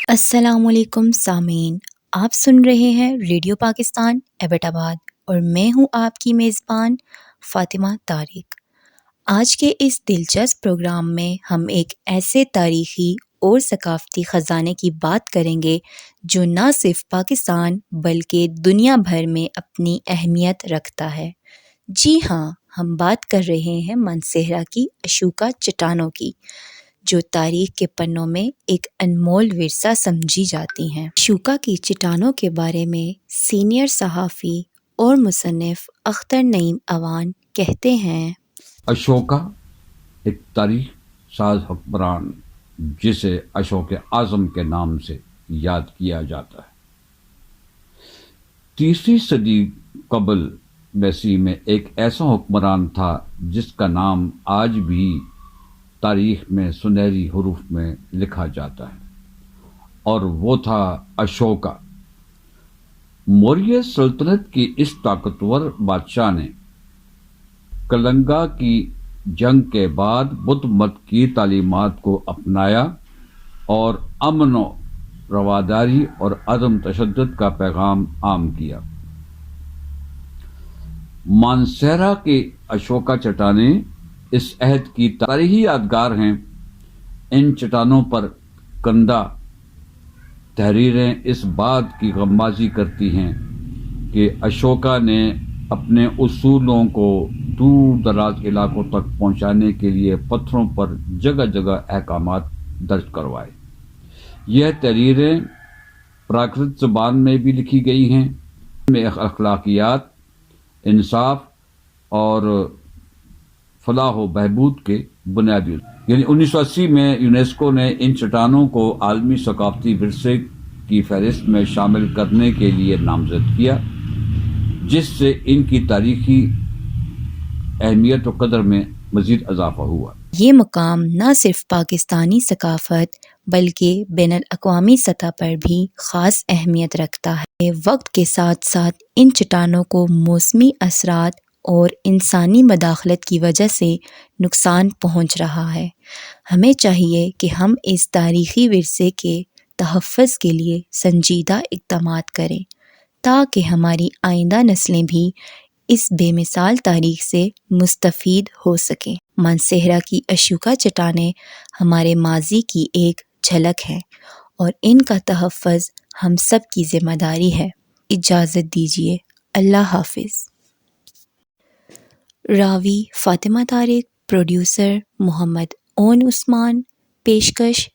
السلام علیکم سامعین، آپ سن رہے ہیں ریڈیو پاکستان ایبٹ آباد اور میں ہوں آپ کی میزبان فاطمہ طارق۔ آج کے اس دلچسپ پروگرام میں ہم ایک ایسے تاریخی اور ثقافتی خزانے کی بات کریں گے جو نہ صرف پاکستان بلکہ دنیا بھر میں اپنی اہمیت رکھتا ہے۔ جی ہاں، ہم بات کر رہے ہیں مانسہرہ کی اشوکا چٹانوں کی، جو تاریخ کے پنوں میں ایک انمول ورثہ سمجھی جاتی ہیں۔ اشوکا کی چٹانوں کے بارے میں سینئر صحافی اور مصنف اختر نعیم اوان کہتے ہیں: اشوکا ایک تاریخ ساز حکمران جسے اشوک اعظم کے نام سے یاد کیا جاتا ہے، 3 صدی قبل مسیح میں ایک ایسا حکمران تھا جس کا نام آج بھی تاریخ میں سنہری حروف میں لکھا جاتا ہے، اور وہ تھا اشوکا۔ موریہ سلطنت کی اس طاقتور بادشاہ نے کلنگا کی جنگ کے بعد بدھ مت کی تعلیمات کو اپنایا اور امن و رواداری اور عدم تشدد کا پیغام عام کیا۔ مانسہرہ کی اشوکا چٹانیں اس عہد کی تاریخی یادگار ہیں۔ ان چٹانوں پر کندہ تحریریں اس بات کی غمازی کرتی ہیں کہ اشوکا نے اپنے اصولوں کو دور دراز علاقوں تک پہنچانے کے لیے پتھروں پر جگہ جگہ احکامات درج کروائے۔ یہ تحریریں پراکرت زبان میں بھی لکھی گئی ہیں، میں اخلاقیات، انصاف اور فلاح و بہبود کے بنیادی 1980 میں یونیسکو نے ان چٹانوں کو عالمی ثقافتی ورثے کی فہرست میں شامل کرنے کے لیے نامزد کیا، جس سے ان کی تاریخی اہمیت و قدر میں مزید اضافہ ہوا۔ یہ مقام نہ صرف پاکستانی ثقافت بلکہ بین الاقوامی سطح پر بھی خاص اہمیت رکھتا ہے۔ وقت کے ساتھ ساتھ ان چٹانوں کو موسمی اثرات اور انسانی مداخلت کی وجہ سے نقصان پہنچ رہا ہے۔ ہمیں چاہیے کہ ہم اس تاریخی ورثے کے تحفظ کے لیے سنجیدہ اقدامات کریں تاکہ ہماری آئندہ نسلیں بھی اس بے مثال تاریخ سے مستفید ہو سکیں۔ مانسہرہ کی اشوکا چٹانیں ہمارے ماضی کی ایک جھلک ہیں اور ان کا تحفظ ہم سب کی ذمہ داری ہے۔ اجازت دیجیے، اللہ حافظ۔ راوی فاطمہ طارق، پروڈیوسر محمد اون عثمان، پیشکش